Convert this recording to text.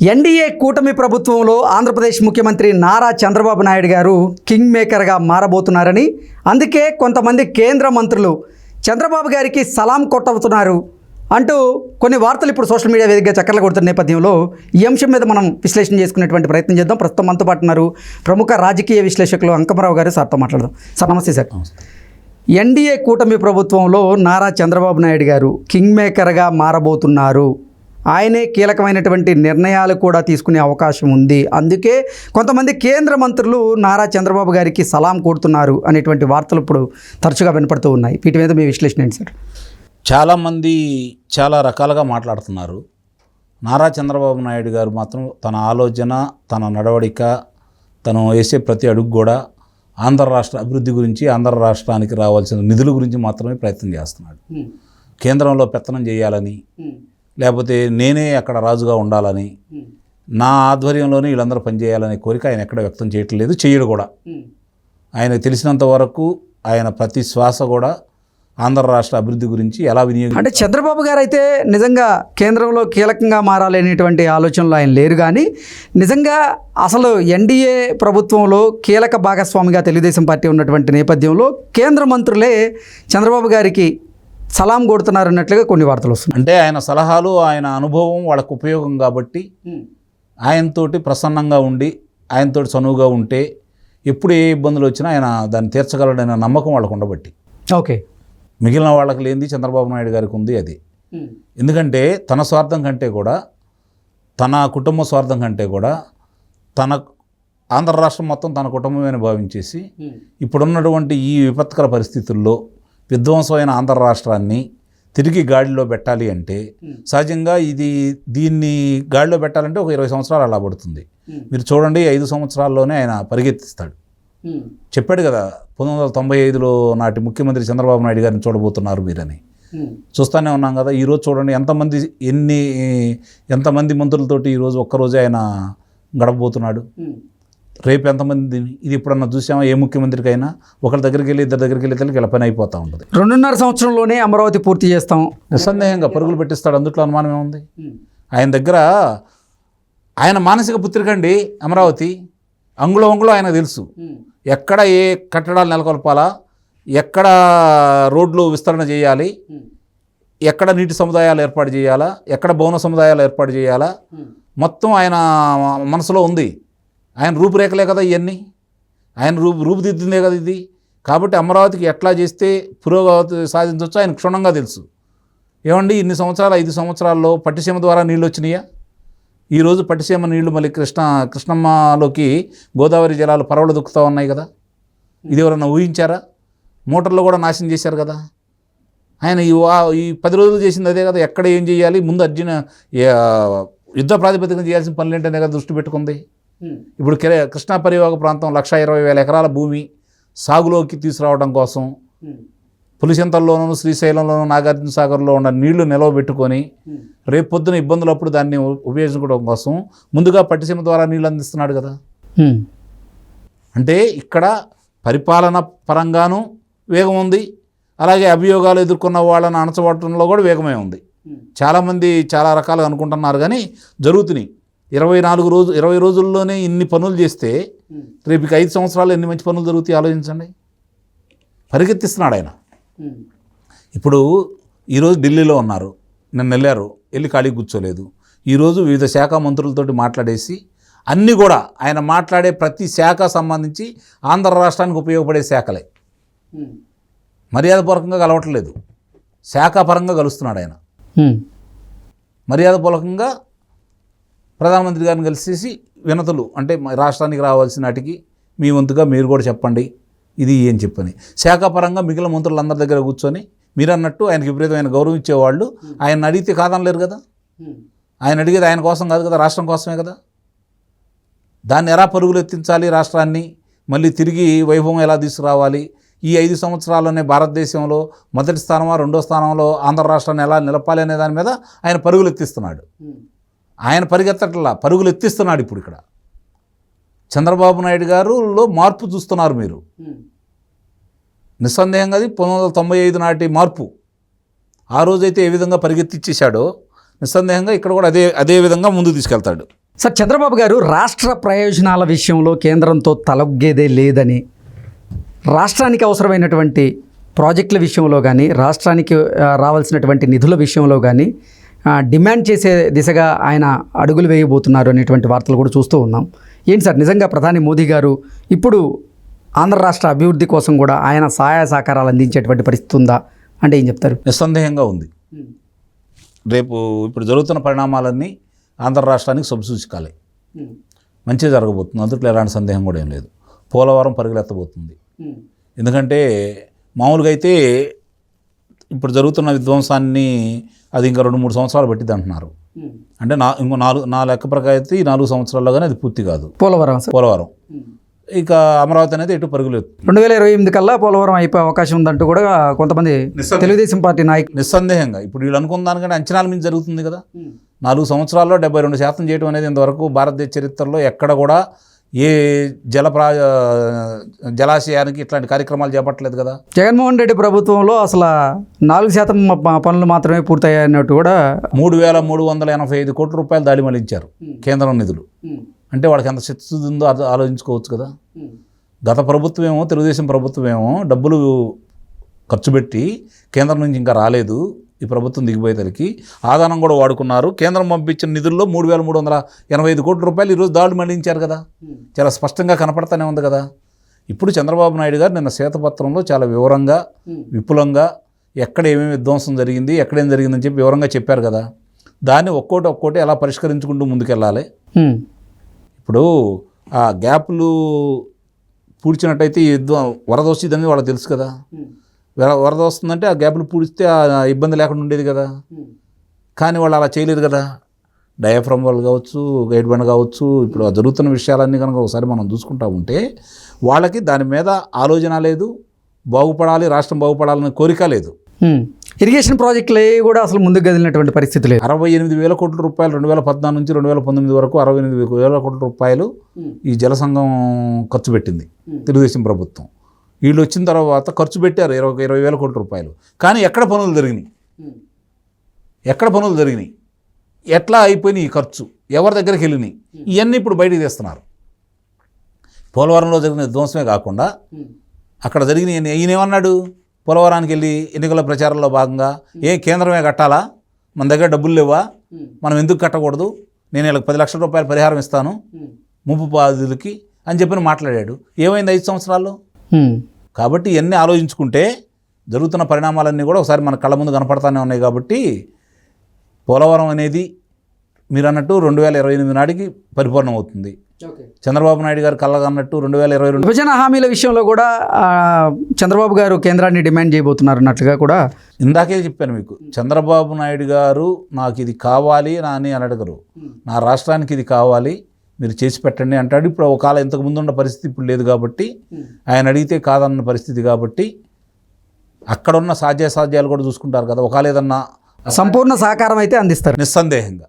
NDA కూటమి ప్రభుత్వంలో ఆంధ్రప్రదేశ్ ముఖ్యమంత్రి నారా చంద్రబాబు నాయుడు గారు కింగ్ మేకర్గా మారబోతున్నారని, అందుకే కొంతమంది కేంద్ర మంత్రులు చంద్రబాబు గారికి సలాం కొట్టవుతున్నారు అంటూ కొన్ని వార్తలు ఇప్పుడు సోషల్ మీడియా వేదికగా చక్కర్లు కొడుతున్న నేపథ్యంలో ఈ అంశం మీద మనం విశ్లేషణ చేసుకునేటువంటి ప్రయత్నం చేద్దాం. ప్రస్తుతం మనతో పాటు ఉన్నారు ప్రముఖ రాజకీయ విశ్లేషకులు అంకమరావు గారు. సార్తో మాట్లాడదాం. సార్ నమస్తే. సార్, ఎన్డీఏ కూటమి ప్రభుత్వంలో నారా చంద్రబాబు నాయుడు గారు కింగ్ మేకర్గా మారబోతున్నారు. ఆయనే కీలకమైనటువంటి నిర్ణయాలు కూడా తీసుకునే అవకాశం ఉంది. అందుకే కొంతమంది కేంద్ర మంత్రులు నారా చంద్రబాబు గారికి సలాం కొడుతున్నారు అనేటువంటి వార్తలు ఇప్పుడు తరచుగా వినపడుతూ ఉన్నాయి. వీటి మీద మీ విశ్లేషణ ఏంటి సార్? చాలామంది చాలా రకాలుగా మాట్లాడుతున్నారు. నారా చంద్రబాబు నాయుడు గారు మాత్రం తన ఆలోచన, తన నడవడిక, తను వేసే ప్రతి అడుగు కూడా ఆంధ్ర రాష్ట్ర అభివృద్ధి గురించి, ఆంధ్ర రాష్ట్రానికి రావాల్సిన నిధుల గురించి మాత్రమే ప్రయత్నం చేస్తున్నాడు. కేంద్రంలో పెత్తనం చేయాలని, లేకపోతే నేనే అక్కడ రాజుగా ఉండాలని, నా ఆధ్వర్యంలోనే వీళ్ళందరూ పనిచేయాలనే కోరిక ఆయన ఎక్కడ వ్యక్తం చేయట్లేదు, చేయడు కూడా. ఆయనకు తెలిసినంత వరకు ఆయన ప్రతి శ్వాస కూడా ఆంధ్ర రాష్ట్ర అభివృద్ధి గురించి ఎలా వినియోగం. అంటే చంద్రబాబు గారు అయితే నిజంగా కేంద్రంలో కీలకంగా మారాలనేటువంటి ఆలోచనలో ఆయన లేరు. కానీ నిజంగా అసలు ఎన్డీఏ ప్రభుత్వంలో కీలక భాగస్వామిగా తెలుగుదేశం పార్టీ ఉన్నటువంటి నేపథ్యంలో కేంద్ర మంత్రులే చంద్రబాబు గారికి సలాం కొడుతున్నారు అన్నట్లుగా కొన్ని వార్తలు వస్తున్నాయి. అంటే ఆయన సలహాలు, ఆయన అనుభవం వాళ్ళకు ఉపయోగం కాబట్టి ఆయనతోటి ప్రసన్నంగా ఉండి, ఆయనతోటి చనువుగా ఉంటే ఎప్పుడు ఏ ఇబ్బందులు వచ్చినా ఆయన దాన్ని తీర్చగలడనే నమ్మకం వాళ్ళకు ఉండబట్టి. ఓకే, మిగిలిన వాళ్ళకి లేనిది చంద్రబాబు నాయుడు గారికి ఉంది అది. ఎందుకంటే తన స్వార్థం కంటే కూడా, తన కుటుంబ స్వార్థం కంటే కూడా తన ఆంధ్ర రాష్ట్రం మొత్తం తన కుటుంబమని భావించేసి ఇప్పుడున్నటువంటి ఈ విపత్కర పరిస్థితుల్లో విధ్వంసమైన ఆంధ్ర రాష్ట్రాన్ని తిరిగి గాడిలో పెట్టాలి అంటే సహజంగా దీన్ని గాడిలో పెట్టాలంటే ఒక 20 సంవత్సరాలు అలా పడుతుంది. మీరు చూడండి, 5 సంవత్సరాల్లోనే ఆయన పరిగెత్తిస్తాడు. చెప్పాడు కదా, 1995లో నాటి ముఖ్యమంత్రి చంద్రబాబు నాయుడు గారిని చూడబోతున్నారు మీరని. చూస్తూనే ఉన్నాం కదా. ఈరోజు చూడండి ఎంతమంది మంత్రులతోటి ఈరోజు ఒక్కరోజే ఆయన గడపబోతున్నాడు. రేపు ఎంతమంది, ఇది ఎప్పుడన్నా చూసామా? ఏ ముఖ్యమంత్రికైనా ఒకరి దగ్గరికి వెళ్ళి, ఇద్దరు దగ్గరికి వెళ్ళి ఇలా పని అయిపోతూ ఉంటుంది. 2.5 సంవత్సరంలోనే అమరావతి పూర్తి చేస్తాం నిస్సందేహంగా పరుగులు పెట్టిస్తాడు. అందుట్లో అనుమానం ఏముంది? ఆయన దగ్గర ఆయన మానసిక పుత్రిక అండి అమరావతి. అంగుళం ఆయన తెలుసు. ఎక్కడ ఏ కట్టడాలు నెలకొల్పాలా, ఎక్కడ రోడ్లు విస్తరణ చేయాలి, ఎక్కడ నీటి సముదాయాలు ఏర్పాటు చేయాలా, ఎక్కడ భవన సముదాయాలు ఏర్పాటు చేయాలా, మొత్తం ఆయన మనసులో ఉంది. ఆయన రూపురేఖలే కదా ఇవన్నీ, ఆయన రూపుదిద్దిందే కదా ఇది. కాబట్టి అమరావతికి ఎట్లా చేస్తే పురోగతి సాధించవచ్చు ఆయన క్షుణ్ణంగా తెలుసు. ఏమండి, ఇన్ని సంవత్సరాలు 5 సంవత్సరాల్లో పట్టిసీమ ద్వారా నీళ్ళు వచ్చినాయా? ఈరోజు పట్టిసీమ నీళ్లు మళ్ళీ కృష్ణమ్మలోకి గోదావరి జలాలు పరవలు దుక్కుతూ ఉన్నాయి కదా. ఇది ఎవరన్నా ఊహించారా? మోటార్లు కూడా నాశనం చేశారు కదా. ఆయన ఈ 10 రోజులు చేసింది అదే కదా. ఎక్కడ ఏం చేయాలి, ముందు యుద్ధ ప్రాతిపదికన చేయాల్సిన పనులు ఏంటనే కదా దృష్టి పెట్టుకుంది. ఇప్పుడు కృష్ణా పరివాహక ప్రాంతం 1,20,000 ఎకరాల భూమి సాగులోకి తీసుకురావడం కోసం పులిచింతల్లోనూ, శ్రీశైలంలోనూ, నాగార్జున సాగర్లో ఉన్న నీళ్లు నిలవబెట్టుకొని రేపు పొద్దున ఇబ్బందులు అప్పుడు దాన్ని ఉపయోగించుకోవడం కోసం ముందుగా పట్టిసీమ ద్వారా నీళ్ళు అందిస్తున్నాడు కదా. అంటే ఇక్కడ పరిపాలన పరంగానూ వేగం ఉంది, అలాగే అభియోగాలు ఎదుర్కొన్న వాళ్ళని అణచబట్టడంలో కూడా వేగమే ఉంది. చాలామంది చాలా రకాలుగా అనుకుంటున్నారు, కానీ జరుగుతున్నాయి. 20 రోజుల్లోనే ఇన్ని పనులు చేస్తే రేపు 5 సంవత్సరాలు ఎన్ని మంచి పనులు జరుగుతాయి ఆలోచించండి. పరిగెత్తిస్తున్నాడు ఆయన. ఇప్పుడు ఈరోజు ఢిల్లీలో ఉన్నారు, నిన్న వెళ్ళారు, వెళ్ళి ఖాళీ కూర్చోలేదు. ఈరోజు వివిధ శాఖ మంత్రులతోటి మాట్లాడేసి అన్నీ కూడా ఆయన మాట్లాడే ప్రతి శాఖ సంబంధించి ఆంధ్ర రాష్ట్రానికి ఉపయోగపడే శాఖలే. మర్యాదపూర్వకంగా కలవట్లేదు, శాఖాపరంగా కలుస్తున్నాడు ఆయన. మర్యాదపూర్వకంగా ప్రధానమంత్రి గారిని కలిసేసి వినతులు, అంటే రాష్ట్రానికి రావాల్సిన నాటికి మీ వంతుగా మీరు కూడా చెప్పండి ఇది ఏం చెప్పని. శాఖాపరంగా మిగిలిన మంత్రులందరి దగ్గర కూర్చొని మీరు అన్నట్టు ఆయనకి విపరీతమైన గౌరవం ఇచ్చేవాళ్ళు ఆయన అడిగితే కాదనలేరు కదా. ఆయన అడిగేది ఆయన కోసం కాదు కదా, రాష్ట్రం కోసమే కదా. దాన్ని ఎలా పరుగులు ఎత్తించాలి, రాష్ట్రాన్ని మళ్ళీ తిరిగి వైభవం ఎలా తీసుకురావాలి, ఈ 5 సంవత్సరాల్లోనే భారతదేశంలో మొదటి స్థానమా, 2వ స్థానంలో ఆంధ్ర రాష్ట్రాన్ని ఎలా నిలపాలి అనే దాని మీద ఆయన పరుగులు ఎత్తిస్తున్నాడు. ఆయన పరిగెత్తట్లా, పరుగులు ఎత్తిస్తున్నాడు. ఇప్పుడు ఇక్కడ చంద్రబాబు నాయుడు గారులో మార్పు చూస్తున్నారు మీరు. నిస్సందేహంగా అది 1995 నాటి మార్పు. ఆ రోజైతే ఏ విధంగా పరిగెత్తిచ్చేశాడో నిస్సందేహంగా ఇక్కడ కూడా అదే విధంగా ముందుకు తీసుకెళ్తాడు. సార్, చంద్రబాబు గారు రాష్ట్ర ప్రయోజనాల విషయంలో కేంద్రంతో తలొగ్గేదే లేదని, రాష్ట్రానికి అవసరమైనటువంటి ప్రాజెక్టుల విషయంలో కానీ, రాష్ట్రానికి రావాల్సినటువంటి నిధుల విషయంలో కానీ డిమాండ్ చేసే దిశగా ఆయన అడుగులు వేయబోతున్నారు అనేటువంటి వార్తలు కూడా చూస్తూ ఉన్నాం. ఏంటి సార్, నిజంగా ప్రధాని మోదీ గారు ఇప్పుడు ఆంధ్ర రాష్ట్ర అభివృద్ధి కోసం కూడా ఆయన సహాయ సహకారాలు అందించేటువంటి పరిస్థితి ఉందా అంటే ఏం చెప్తారు? నిస్సందేహంగా ఉంది. రేపు ఇప్పుడు జరుగుతున్న పరిణామాలన్నీ ఆంధ్ర రాష్ట్రానికి శుభసూచకాలే. మంచిగా జరగబోతుంది, అందుట్లో ఎలాంటి సందేహం కూడా ఏం లేదు. పోలవరం పరుగులెత్తబోతుంది. ఎందుకంటే మామూలుగా అయితే ఇప్పుడు జరుగుతున్న విధ్వంసాన్ని అది ఇంకా 2-3 సంవత్సరాలు పట్టిద్ది అంటున్నారు. అంటే ఇంకో నా లెక్క ప్రకారం అయితే ఈ 4 సంవత్సరాల్లో కానీ అది పూర్తి కాదు పోలవరం. ఇక అమరావతి అనేది ఎటు పరుగులేదు. 2028 కల్లా పోలవరం అయిపోయే అవకాశం ఉందంటూ కూడా కొంతమంది తెలుగుదేశం పార్టీ నాయకులు. నిస్సందేహంగా ఇప్పుడు వీళ్ళు అనుకున్న దానికంటే అంచనాల మీద జరుగుతుంది కదా. 4 సంవత్సరాల్లో 72% చేయడం అనేది ఇంతవరకు భారతదేశ చరిత్రలో ఎక్కడ కూడా ఏ జలాశయానికి ఇట్లాంటి కార్యక్రమాలు చేపట్టలేదు కదా. జగన్మోహన్ రెడ్డి ప్రభుత్వంలో అసలు 4% పనులు మాత్రమే పూర్తయ్యాయన్నట్టు కూడా 3,385 కోట్ల రూపాయలు దాడి మళ్లించారు కేంద్రం నిధులు. అంటే వాళ్ళకి ఎంత శక్తి ఉందో ఆలోచించుకోవచ్చు కదా. గత ప్రభుత్వం ఏమో, తెలుగుదేశం ప్రభుత్వం ఏమో డబ్బులు ఖర్చు పెట్టి కేంద్రం నుంచి ఇంకా రాలేదు, ఈ ప్రభుత్వం దిగిపోయేసరికి ఆదానం కూడా వాడుకున్నారు. కేంద్రం పంపించిన నిధుల్లో 3,385 కోట్ల రూపాయలు ఈరోజు దాడులు మళ్లించారు కదా. చాలా స్పష్టంగా కనపడతానే ఉంది కదా. ఇప్పుడు చంద్రబాబు నాయుడు గారు నిన్న శ్వేతపత్రంలో చాలా వివరంగా, విపులంగా ఎక్కడ ఏమేమి విధ్వంసం జరిగింది, ఎక్కడేం జరిగిందని చెప్పి వివరంగా చెప్పారు కదా. దాన్ని ఒక్కోటి ఎలా పరిష్కరించుకుంటూ ముందుకెళ్ళాలి. ఇప్పుడు ఆ గ్యాప్లు పూడ్చినట్టయితే ఈ వరద వచ్చిందని వాళ్ళకి తెలుసు కదా. వరద వస్తుందంటే ఆ గ్యాప్లు పూడిస్తే ఆ ఇబ్బంది లేకుండా ఉండేది కదా. కానీ వాళ్ళు అలా చేయలేదు కదా. డయాఫ్రమ్ వాళ్ళు కావచ్చు, గైడ్ బండ్ కావచ్చు, ఇప్పుడు జరుగుతున్న విషయాలన్నీ కనుక ఒకసారి మనం చూసుకుంటా ఉంటే వాళ్ళకి దాని మీద ఆలోచన లేదు. బాగుపడాలి, రాష్ట్రం బాగుపడాలనే కోరిక లేదు. ఇరిగేషన్ ప్రాజెక్టులు కూడా అసలు ముందుకు కదిలినటువంటి పరిస్థితి లేదు. 68,000 కోట్ల రూపాయలు 2014 నుంచి 2019 వరకు 68,000 కోట్ల రూపాయలు ఈ జల సంఘం ఖర్చు పెట్టింది తెలుగుదేశం ప్రభుత్వం. వీళ్ళు వచ్చిన తర్వాత ఖర్చు పెట్టారు 20,000 కోట్ల రూపాయలు. కానీ ఎక్కడ పనులు జరిగినాయి, ఎట్లా అయిపోయినాయి ఈ ఖర్చు, ఎవరి దగ్గరికి వెళ్ళినాయి, ఇవన్నీ ఇప్పుడు బయటికి తీస్తున్నారు. పోలవరంలో జరిగిన విధ్వంసమే కాకుండా అక్కడ జరిగిన ఈయన ఏమన్నాడు, పోలవరానికి వెళ్ళి ఎన్నికల ప్రచారంలో భాగంగా కేంద్రమే కట్టాలా, మన దగ్గర డబ్బులు లేవా, మనం ఎందుకు కట్టకూడదు, నేను వీళ్ళకి 10 లక్షల రూపాయలు పరిహారం ఇస్తాను ముంపు బాధితులకి అని చెప్పి మాట్లాడాడు. ఏమైంది 5 సంవత్సరాల్లో? కాబట్టి ఇవన్నీ ఆలోచించుకుంటే జరుగుతున్న పరిణామాలన్నీ కూడా ఒకసారి మన కళ్ళ ముందు కనపడతానే ఉన్నాయి. కాబట్టి పోలవరం అనేది మీరు అన్నట్టు 2028 నాటికి పరిపూర్ణం అవుతుంది. చంద్రబాబు నాయుడు గారు కళ్ళగన్నట్టు 2022 విభజన హామీల విషయంలో కూడా చంద్రబాబు గారు కేంద్రాన్ని డిమాండ్ చేయబోతున్నారు అన్నట్లుగా కూడా ఇందాకే చెప్పాను మీకు. చంద్రబాబు నాయుడు గారు నాకు ఇది కావాలి అని అడగరు, నా రాష్ట్రానికి ఇది కావాలి మీరు చేసి పెట్టండి అంటాడు. ఇప్పుడు ఒకవేళ ఇంతకు ముందు ఉన్న పరిస్థితి ఇప్పుడు లేదు కాబట్టి, ఆయన అడిగితే కాదన్న పరిస్థితి కాబట్టి అక్కడున్న సాధ్యాసాధ్యాలు కూడా చూసుకుంటారు కదా. ఒకవేళ ఏదన్నా సంపూర్ణ సహకారం అయితే అందిస్తారు నిస్సందేహంగా.